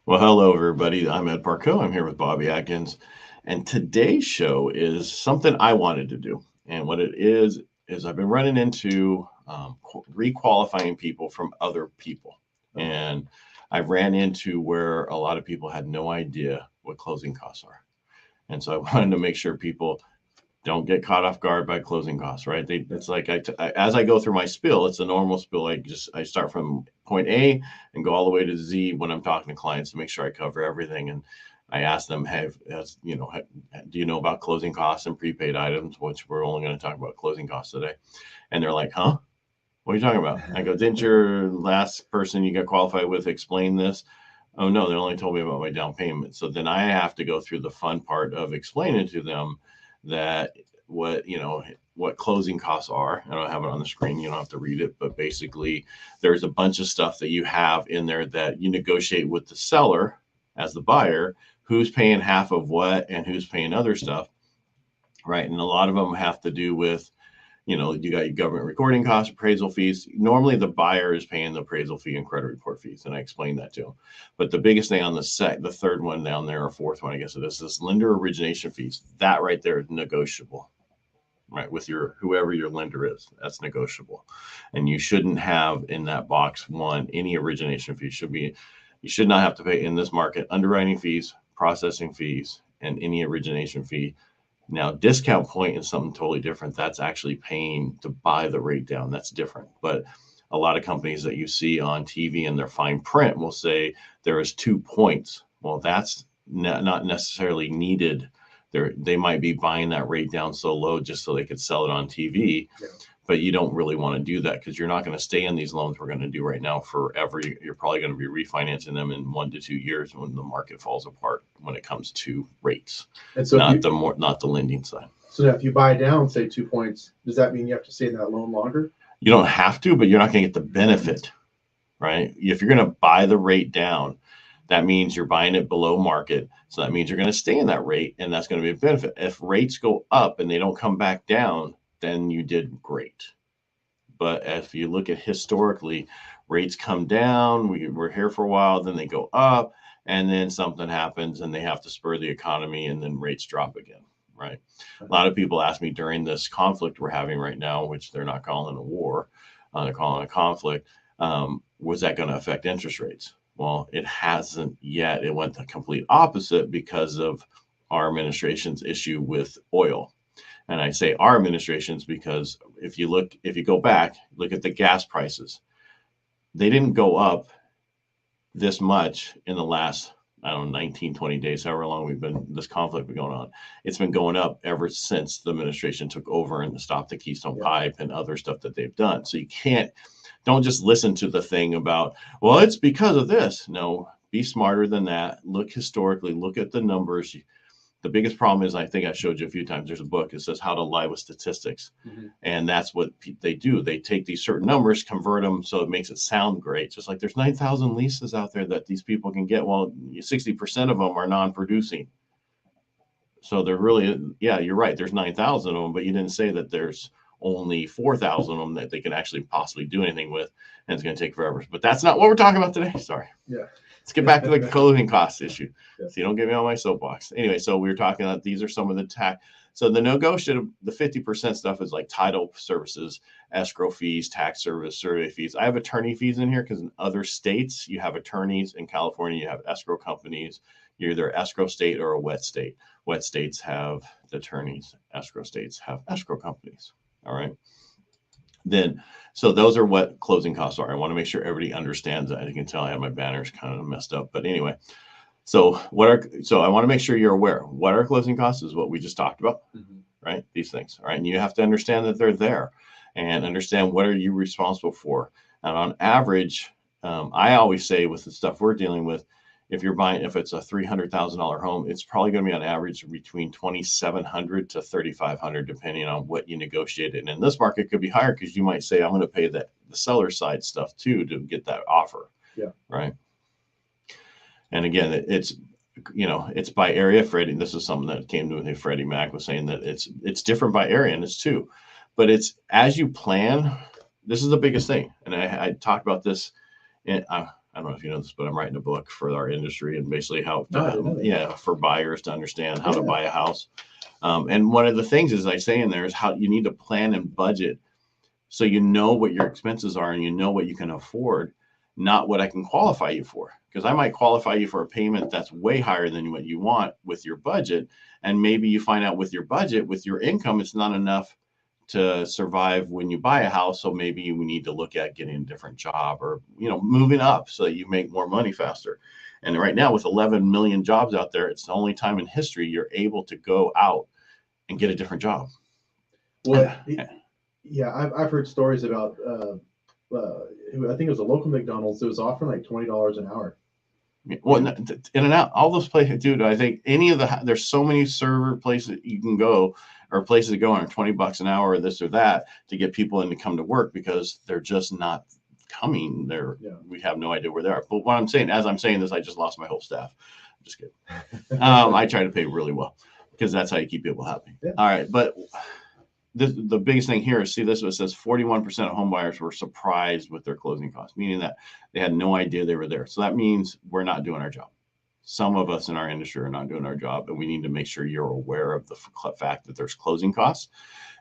Well, hello, everybody. I'm Ed Parcaut. I'm here with Bobby Atkins. And today's show is something I wanted to do. And what it is I've been running into requalifying people from other people. And I ran into where a lot of people had no idea what closing costs are. And so I wanted to make sure people don't get caught off guard by closing costs, right? It's like as I go through my spill, it's a normal spill. I start from point A and go all the way to Z when I'm talking to clients to make sure I cover everything. And I ask them, do you know about closing costs and prepaid items? Which we're only going to talk about closing costs today. And they're like, huh? What are you talking about? I go, didn't your last person you got qualified with explain this? Oh no, they only told me about my down payment. So then I have to go through the fun part of explaining to them that what closing costs are. I don't have it on the screen. You don't have to read it, but basically there's a bunch of stuff that you have in there that you negotiate with the seller as the buyer, who's paying half of what and who's paying other stuff, right? And a lot of them have to do with, you got your government recording costs, appraisal fees. Normally the buyer is paying the appraisal fee and credit report fees, and I explained that to them. But the biggest thing on the third one down there, or fourth one, I guess it is lender origination fees. That right there is negotiable, right? With your whoever your lender is, that's negotiable, and you shouldn't have in that box one any origination fees. You should not have to pay in this market underwriting fees, processing fees, and any origination fee. Now, discount point is something totally different. That's actually paying to buy the rate down. That's different. But a lot of companies that you see on TV and their fine print will say there is 2 points. Well, that's not necessarily needed. They might be buying that rate down so low just so they could sell it on TV. Yeah. But you don't really want to do that because you're not going to stay in these loans we're going to do right now forever. You're probably going to be refinancing them in 1 to 2 years when the market falls apart when it comes to rates, and so not the lending side. So if you buy down, say 2 points, does that mean you have to stay in that loan longer? You don't have to, but you're not going to get the benefit, right? If you're going to buy the rate down, that means you're buying it below market. So that means you're going to stay in that rate, and that's going to be a benefit. If rates go up and they don't come back down, then you did great. But if you look at historically, rates come down, we're here for a while, then they go up, and then something happens and they have to spur the economy, and then rates drop again, right? A lot of people ask me during this conflict we're having right now, which they're not calling a war, they're calling a conflict, was that going to affect interest rates? Well, it hasn't yet. It went the complete opposite because of our administration's issue with oil. And I say our administrations because if you go back, look at the gas prices. They didn't go up this much in the last, 19, 20 days, however long this conflict been going on. It's been going up ever since the administration took over and stopped the Keystone Pipe and other stuff that they've done. So don't just listen to the thing about, well, it's because of this. No, be smarter than that. Look historically, look at the numbers. The biggest problem is, I think I showed you a few times, there's a book that says how to lie with statistics. Mm-hmm. And that's what they do. They take these certain numbers, convert them so it makes it sound great. Just like there's 9,000 leases out there that these people can get. Well, 60% of them are non-producing. So they're really, yeah, you're right. There's 9,000 of them, but you didn't say that there's only 4,000 of them that they can actually possibly do anything with. And it's going to take forever. But that's not what we're talking about today. Sorry. Yeah. Let's get back to the closing costs issue. So you don't get me on my soapbox. Anyway, so we were talking about these are some of the tax. So the negotiated, the 50% stuff is like title services, escrow fees, tax service, survey fees. I have attorney fees in here because in other states you have attorneys. In California you have escrow companies. You're either an escrow state or a wet state. Wet states have the attorneys. Escrow states have escrow companies. All right. So those are what closing costs are. I want to make sure everybody understands that. As you can tell, I have my banners kind of messed up, but anyway. So I want to make sure you're aware. What are closing costs is what we just talked about, right? These things, all right? And you have to understand that they're there and understand what are you responsible for. And on average, I always say with the stuff we're dealing with, if it's a $300,000 home, it's probably going to be on average between $2,700 to $3,500, depending on what you negotiated. And in this market, it could be higher because you might say, I'm going to pay the seller side stuff too to get that offer. Yeah. Right. And again, it's by area. Freddie, this is something that came to me. Freddie Mac was saying that it's different by area, and it's too. But it's as you plan. This is the biggest thing, and I talked about this. I don't know if you know this, but I'm writing a book for our industry and basically how, No, I didn't know that. yeah, for buyers to understand how to Yeah. buy a house. And one of the things, as I say in there, is how you need to plan and budget so you know what your expenses are and you know what you can afford, not what I can qualify you for. Because I might qualify you for a payment that's way higher than what you want with your budget. And maybe you find out with your budget, with your income, it's not enough to survive when you buy a house. So maybe we need to look at getting a different job or, moving up so that you make more money faster. And right now with 11 million jobs out there, it's the only time in history you're able to go out and get a different job. Well, yeah, I've heard stories about, I think it was a local McDonald's that was offering like $20 an hour. Well, in and out, all those places, dude. I think there's so many server places you can go or places to go on $20 an hour or this or that to get people in to come to work because they're just not coming there. Yeah. We have no idea where they are. But what I'm saying, as I'm saying this, I just lost my whole staff. I'm just kidding. I try to pay really well because that's how you keep people happy. Yeah. All right. But the biggest thing here is, see this, it says 41% of home buyers were surprised with their closing costs, meaning that they had no idea they were there. So that means we're not doing our job. Some of us in our industry are not doing our job, and we need to make sure you're aware of the fact that there's closing costs.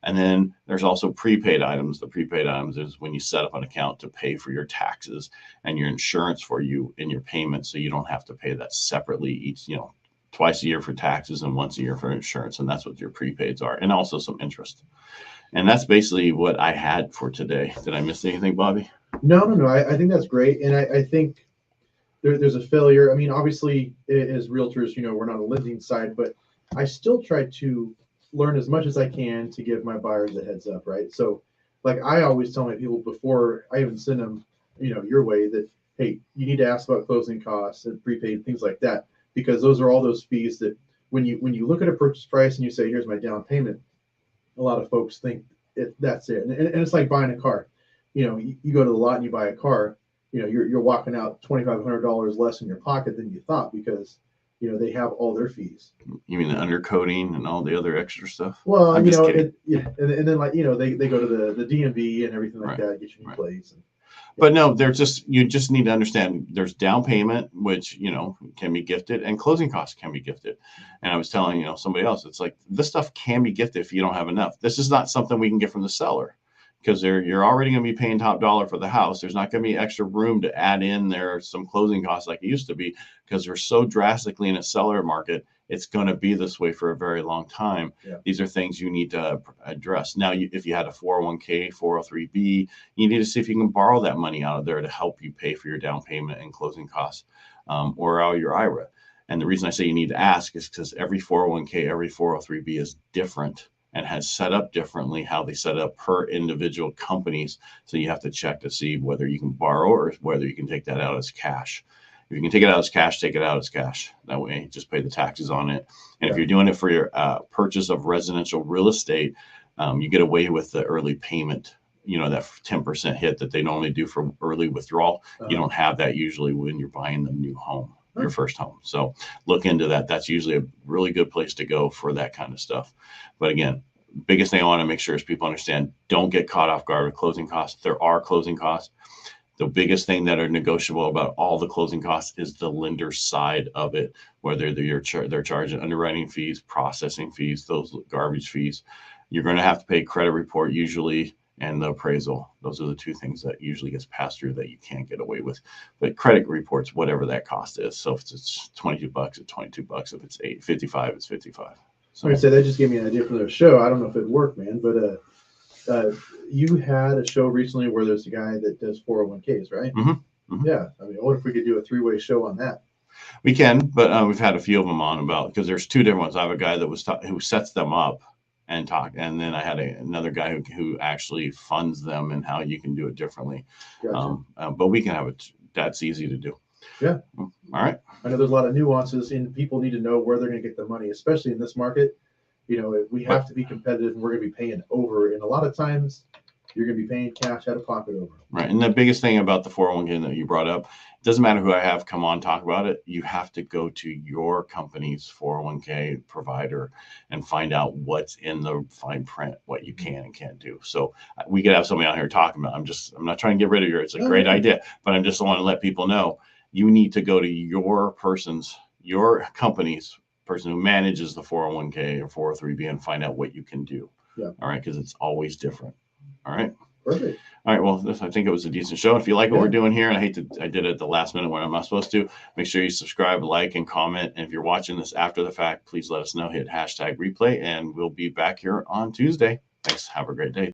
And then there's also prepaid items. The prepaid items is when you set up an account to pay for your taxes and your insurance for you in your payments, so you don't have to pay that separately each, twice a year for taxes and once a year for insurance. And that's what your prepaids are, and also some interest. And that's basically what I had for today. Did I miss anything, Bobby? No. I think that's great. And I think there's a failure. I mean, obviously, as realtors, we're not on the lending side, but I still try to learn as much as I can to give my buyers a heads up, right? So, like I always tell my people before I even send them, your way, that, hey, you need to ask about closing costs and prepaid, things like that, because those are all those fees that when you look at a purchase price and you say, here's my down payment, a lot of folks think that's it. And it's like buying a car. You go to the lot and you buy a car, you're walking out $2,500 less in your pocket than you thought because, they have all their fees. You mean the undercoating and all the other extra stuff? Well, and then like, they go to the DMV and everything like that, get your new plates. But no, you just need to understand there's down payment, which, can be gifted, and closing costs can be gifted. And I was telling, somebody else, it's like this stuff can be gifted if you don't have enough. This is not something we can get from the seller because you're already going to be paying top dollar for the house. There's not going to be extra room to add in there some closing costs like it used to be because we're so drastically in a seller market. It's going to be this way for a very long time. Yeah. These are things you need to address. Now, if you had a 401k, 403b, you need to see if you can borrow that money out of there to help you pay for your down payment and closing costs, or out of your IRA. And the reason I say you need to ask is because every 401k, every 403b is different and has set up differently how they set up per individual companies. So you have to check to see whether you can borrow or whether you can take that out as cash. If you can take it out as cash, take it out as cash. That way, just pay the taxes on it. And if you're doing it for your purchase of residential real estate, you get away with the early payment, that 10% hit that they normally do for early withdrawal. You don't have that usually when you're buying the new home, your first home. So look into that. That's usually a really good place to go for that kind of stuff. But again, biggest thing I want to make sure is people understand, don't get caught off guard with closing costs. There are closing costs. The biggest thing that are negotiable about all the closing costs is the lender side of it, whether they're charging underwriting fees, processing fees, those garbage fees. You're going to have to pay credit report usually and the appraisal. Those are the two things that usually gets passed through that you can't get away with. But credit reports, whatever that cost is. So if it's $22, it's $22. If it's $55, it's $55. So like I said, that just gave me an idea for their show. I don't know if it'd work, man, but you had a show recently where there's a guy that does 401ks, right? Mm-hmm. Mm-hmm. Yeah. I mean, what if we could do a 3-way show on that? We can, but we've had a few of them on because there's two different ones. I have a guy that who sets them up and talk, and then I had another guy who actually funds them and how you can do it differently. Gotcha. But we can have it. That's easy to do. Yeah. All right. I know there's a lot of nuances, and people need to know where they're going to get the money, especially in this market. We have to be competitive, and we're going to be paying over. And a lot of times, you're going to be paying cash out of pocket over. Right. And the biggest thing about the 401k that you brought up, it doesn't matter who I have come on talk about it. You have to go to your company's 401k provider and find out what's in the fine print, what you can and can't do. So we could have somebody out here talking about, I'm not trying to get rid of your, it's a great idea, but I'm just want to let people know you need to go to your company's person who manages the 401k or 403b and find out what you can do. Yeah. All right. Because it's always different. All right. Perfect. All right. Well, I think it was a decent show. If you like what we're doing here, and I did it at the last minute when I'm not supposed to, make sure you subscribe, like, and comment. And if you're watching this after the fact, please let us know. Hit #replay, and we'll be back here on Tuesday. Thanks. Have a great day.